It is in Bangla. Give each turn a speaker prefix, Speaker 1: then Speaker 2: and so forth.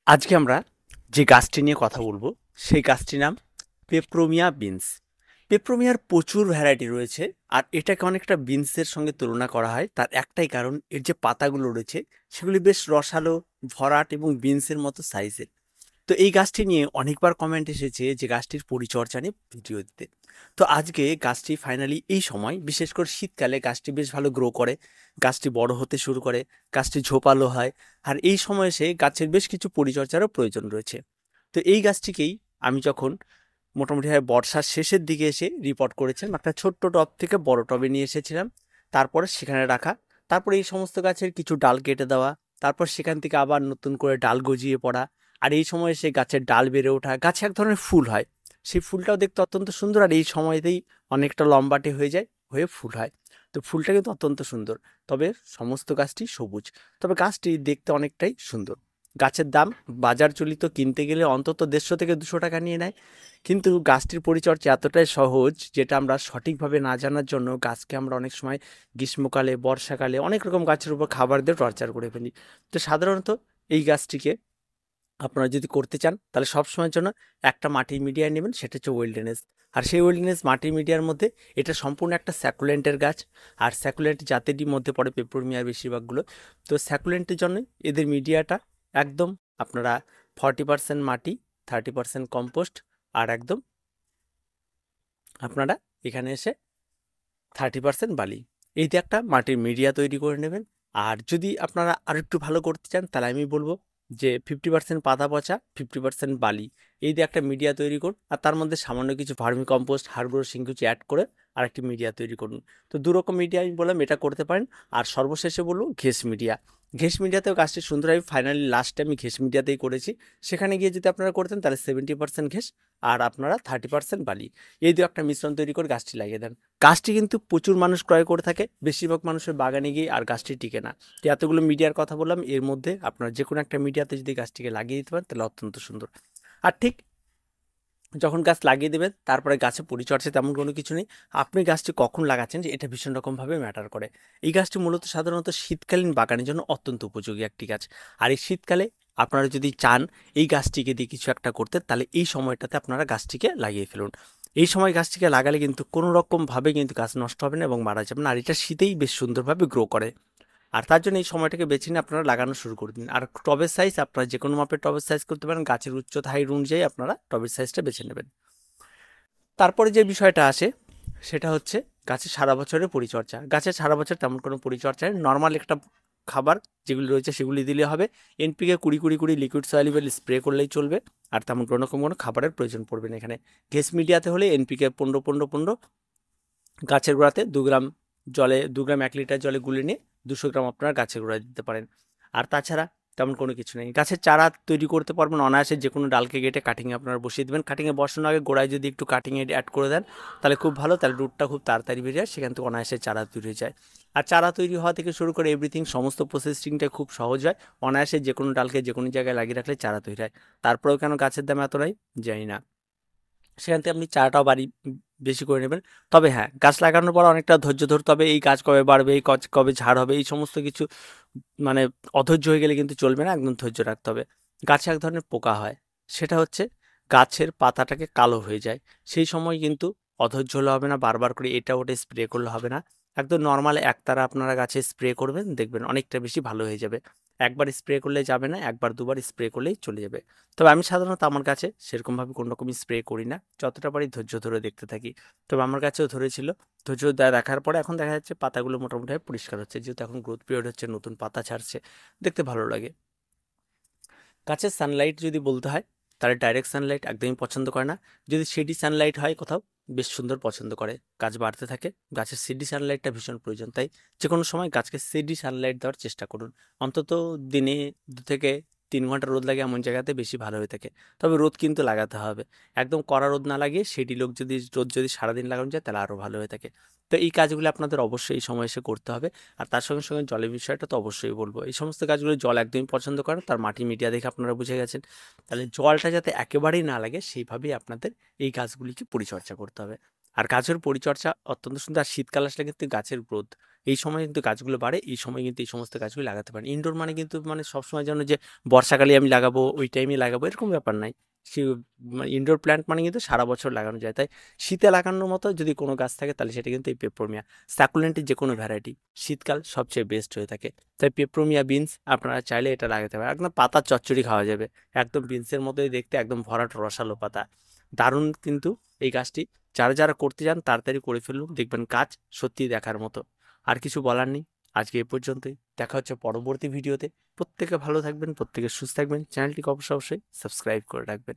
Speaker 1: আজকে আমরা যে গাছটি নিয়ে কথা বলবো সেই গাছটির নাম পেপ্রোমিয়া বিনস। পেপ্রোমিয়ার প্রচুর ভ্যারাইটি রয়েছে, আর এটাকে অনেকটা বিনসের সঙ্গে তুলনা করা হয়। তার একটাই কারণ, এর যে পাতাগুলো রয়েছে সেগুলি বেশ রসালো, ভরাট এবং বিনসের মতো সাইজের। তো এই গাছটি নিয়ে অনেকবার কমেন্ট এসেছে যে গাছটির পরিচর্যা নিয়ে ভিডিও দিতে। তো আজকে গাছটি ফাইনালি এই সময়, বিশেষ করে শীতকালে গাছটি বেশ ভালো গ্রো করে, গাছটি বড় হতে শুরু করে, গাছটি ঝোপালো হয়। আর এই সময় এসে গাছের বেশ কিছু পরিচর্যারও প্রয়োজন রয়েছে। তো এই গাছটিকেই আমি যখন মোটামুটি বর্ষার শেষের দিকে এসে রিপোর্ট করেছিলাম, একটা ছোট্ট টব থেকে বড় টবে নিয়ে এসেছিলাম, তারপরে সেখানে রাখা, তারপরে এই সমস্ত গাছের কিছু ডাল কেটে দেওয়া, তারপর সেখান থেকে আবার নতুন করে ডাল গজিয়ে পড়া। আর এই সময় সে গাছের ডাল বেড়ে ওঠা, গাছে এক ধরনের ফুল হয়, সেই ফুলটাও দেখতে অত্যন্ত সুন্দর। আর এই সময়তেই অনেকটা লম্বাটে হয়ে যায়, হয়ে ফুল হয়। তো ফুলটা কিন্তু অত্যন্ত সুন্দর। তবে সমস্ত গাছটি সবুজ, তবে গাছটি দেখতে অনেকটাই সুন্দর। গাছের দাম বাজার চলিত কিনতে গেলে অন্তত 150 থেকে 200 টাকা নিয়ে নেয়। কিন্তু গাছটির পরিচর্যা এতটাই সহজ, যেটা আমরা সঠিকভাবে না জানার জন্য গাছকে আমরা অনেক সময় গ্রীষ্মকালে, বর্ষাকালে অনেক রকম গাছের উপর খাবার দিয়ে টর্চার করে ফেলি। তো সাধারণত এই গাছটিকে আপনারা যদি করতে চান তাহলে সবসময়ের জন্য একটা মাটির মিডিয়ায় নেবেন, সেটা হচ্ছে ওয়েলডেনেস। আর সেই ওয়েলডেনেস মাটির মিডিয়ার মধ্যে এটা সম্পূর্ণ একটা স্যাকুলেন্টের গাছ। আর স্যাকুলেন্ট জাতেরই মধ্যে পড়ে পেপারমিয়ার বেশিরভাগগুলো। তো স্যাকুলেন্টের জন্য এদের মিডিয়াটা একদম আপনারা 40% মাটি, 30% কম্পোস্ট, আর একদম আপনারা এখানে এসে 30% বালি, এই দিয়ে একটা মাটির মিডিয়া তৈরি করে নেবেন। আর যদি আপনারা আর একটু ভালো করতে চান তাহলে আমি বলবো যে 50% পাতা পচা, 50% বালি, এই দিয়ে একটা মিডিয়া তৈরি করুন। আর তার মধ্যে সামান্য কিছু ভার্মি কম্পোস্ট, হাড়গুঁড়ো কিছু অ্যাড করে আর একটি মিডিয়া তৈরি করুন। তো দুরকম মিডিয়া আমি বললাম, এটা করতে পারেন। আর সর্বশেষে বলবো ঘেস মিডিয়া। ঘেস মিডিয়াতেও গাছটি সুন্দর। আমি ফাইনালি লাস্টে আমি ঘেস মিডিয়াতেই করেছি। সেখানে গিয়ে যদি আপনারা করতেন তাহলে 70% ঘেস আর আপনারা 30% বালি, এই দিয়ে একটা মিশ্রণ তৈরি করে গাছটি লাগিয়ে দেন। গাছটি কিন্তু প্রচুর মানুষ ক্রয় করে থাকে, বেশিরভাগ মানুষের বাগানে গিয়ে আর গাছটি টিকে না। তো এতগুলো মিডিয়ার কথা বললাম, এর মধ্যে আপনার যে কোনো একটা মিডিয়াতে যদি গাছটিকে লাগিয়ে দিতে পারেন তাহলে অত্যন্ত সুন্দর। আর ঠিক যখন গাছ লাগিয়ে দেবেন তারপরে গাছের পরিচর্যা তেমন কোনো কিছু নেই। আপনি গাছটি কখন লাগাচ্ছেন যে এটা ভীষণ রকমভাবে ম্যাটার করে। এই গাছটি মূলত সাধারণত শীতকালীন বাগানের জন্য অত্যন্ত উপযোগী একটি গাছ। আর এই শীতকালে আপনারা যদি চান এই গাছটিকে দিয়ে কিছু একটা করতে, তাহলে এই সময়টাতে আপনারা গাছটিকে লাগিয়ে ফেলুন। এই সময় গাছটিকে লাগালে কিন্তু কোনো রকমভাবে কিন্তু গাছ নষ্ট হবে না এবং মারা যাবে না। আর এটা শীতেই বেশ সুন্দরভাবে গ্রো করে। আর তার জন্য এই সময়টাকে বেছে নিয়ে আপনারা লাগানো শুরু করে দিন। আর টবের সাইজ আপনারা যে কোনো মাপের টবের সাইজ করতে পারেন, গাছের উচ্চতা হাইট অনুযায়ী আপনারা টবের সাইজটা বেছে নেবেন। তারপরে যে বিষয়টা আসে সেটা হচ্ছে গাছের সারা বছরের পরিচর্যা। গাছের সারা বছর তেমন কোনো পরিচর্যা নেই, নর্মাল একটা খাবার যেগুলি রয়েছে সেগুলি দিলে হবে। এনপিকে 20-20-20 লিকুইড সলিউবল স্প্রে করলেই চলবে। আর তেমন কোনো খাবারের প্রয়োজন পড়বে না এখানে। ঘেস মিডিয়াতে হলে এনপিকে 15-15-15 গাছের গোড়াতে 2 গ্রাম জলে, 2 গ্রাম 1 লিটার জলে গুলে নিয়ে 200 গ্রাম আপনারা গাছের গোড়ায় দিতে পারেন। আর তাছাড়া তেমন কোনো কিছু নেই। গাছের চারা তৈরি করতে পারবেন অনায়াসে, যে কোনো ডালকে কেটে কাটিংয়ে আপনারা বসিয়ে দেবেন। কাটিংয়ে বসানোর আগে গোড়ায় যদি একটু কাটিংয়ে অ্যাড করে দেন তাহলে খুব ভালো, তাহলে রুটটা খুব তাড়াতাড়ি বেরিয়ে যায়, সেখান থেকে অনায়াসে চারা তৈরি হয়ে যায়। আর চারা তৈরি হওয়া থেকে শুরু করে এভরিথিং সমস্ত প্রসেসিংটা খুব সহজ হয়। অনায়াসে যে কোনো ডালকে যে কোনো জায়গায় লাগিয়ে রাখলে চারা তৈরি হয়। তারপরেও কেন গাছের দাম এত নাই জানি না। সেখান থেকে আপনি চারাটাও বেশি করে নেবেন। তবে হ্যাঁ, গাছ লাগানোর পর অনেকটা ধৈর্য ধরতে হবে। এই গাছ কবে বাড়বে, এই কবে ঝাড় হবে, এই সমস্ত কিছু মানে অধৈর্য হয়ে গেলে কিন্তু চলবে না, একদম ধৈর্য রাখতে হবে। গাছে এক ধরনের পোকা হয়, সেটা হচ্ছে গাছের পাতাটাকে কালো হয়ে যায়। সেই সময় কিন্তু অধৈর্য হলে হবে না, বারবার করে এটা ওটা স্প্রে করলে হবে না। একদম নর্মাল একতারা আপনারা গাছে স্প্রে করবেন, দেখবেন অনেকটা বেশি ভালো হয়ে যাবে। একবার স্প্রে করলে যাবে না, একবার দুবার স্প্রে করলেই চলে যাবে। তবে আমি সাধারণত আমার গাছে সেরকমভাবে কোনো রকমই স্প্রে করি না, যতটা পারি ধৈর্য ধরে দেখতে থাকি। তবে আমার কাছেও ধরেছিল, ধৈর্য দেখার পরে এখন দেখা যাচ্ছে পাতাগুলো মোটামুটি পরিষ্কার হচ্ছে, যেহেতু এখন গ্রোথ পিরিয়ড হচ্ছে, নতুন পাতা ছাড়ছে, দেখতে ভালো লাগে। গাছের সানলাইট যদি বলতে হয় তাহলে ডাইরেক্ট সানলাইট একদমই পছন্দ করে না। যদি সিডি সানলাইট হয় কোথাও, বেশ সুন্দর পছন্দ করে, গাছ বাড়তে থাকে। গাছের সিডি সানলাইটটা ভীষণ প্রয়োজন, তাই যে কোনো সময় গাছকে সিডি সানলাইট দেওয়ার চেষ্টা করুন। অন্তত দিনে 2 থেকে 3 ঘন্টা রোদ লাগে এমন জায়গাতে বেশি ভালো হয়ে থাকে। তবে রোদ কিন্তু লাগাতে হবে, একদম কড়া রোদ না লাগিয়ে সেডি রোদ যদি সারাদিন লাগানো যায় তাহলে আরও ভালো হয়ে থাকে। তো এই কাজগুলো আপনাদের অবশ্যই এই সময় এসে করতে হবে। আর তার সঙ্গে সঙ্গে জলের বিষয়টা তো অবশ্যই বলবো, এই সমস্ত গাছগুলো জল একদমই পছন্দ করে না, তার মাটি মিডিয়া দেখে আপনারা বুঝে গেছেন। তাহলে জলটা যাতে একেবারেই না লাগে সেইভাবেই আপনাদের এই গাছগুলিকে পরিচর্যা করতে হবে। আর গাছের পরিচর্যা অত্যন্ত সুন্দর। আর শীতকাল আসলে কিন্তু গাছের গ্রোথ এই সময় কিন্তু গাছগুলো বাড়ে, এই সময় কিন্তু এই সমস্ত গাছগুলো লাগাতে পারেন। ইনডোর মানে কিন্তু মানে সবসময় যেন যে বর্ষাকালে আমি লাগাবো ওই টাইমে লাগাবো এরকম ব্যাপার নাই। সে ইনডোর প্ল্যান্ট মানে কিন্তু সারা বছর লাগানো যায়। তাই শীতে লাগানোর মতো যদি কোনো গাছ থাকে তাহলে সেটা কিন্তু এই পেপরোমিয়া। সাকুলেন্টের যে কোনো ভ্যারাইটি শীতকাল সবচেয়ে বেস্ট হয়ে থাকে। তাই পেপরোমিয়া বিনস আপনারা চাইলে এটা লাগাতে পারেন, একদম পাতা চচ্চড়ি খাওয়া যাবে, একদম বিনসের মতোই দেখতে, একদম ভরাট রসালো পাতা, দারুণ কিন্তু এই গাছটি। যারা যারা করতে চান তাড়াতাড়ি করে ফেলুন, দেখবেন কাজ সত্যিই দেখার মতো। আর কিছু বলার নেই, আজকে এ পর্যন্তই। দেখা হচ্ছে পরবর্তী ভিডিওতে। প্রত্যেকে ভালো থাকবেন, প্রত্যেকে সুস্থ থাকবেন, চ্যানেলটিকে অবশ্যই সাবস্ক্রাইব করে রাখবেন।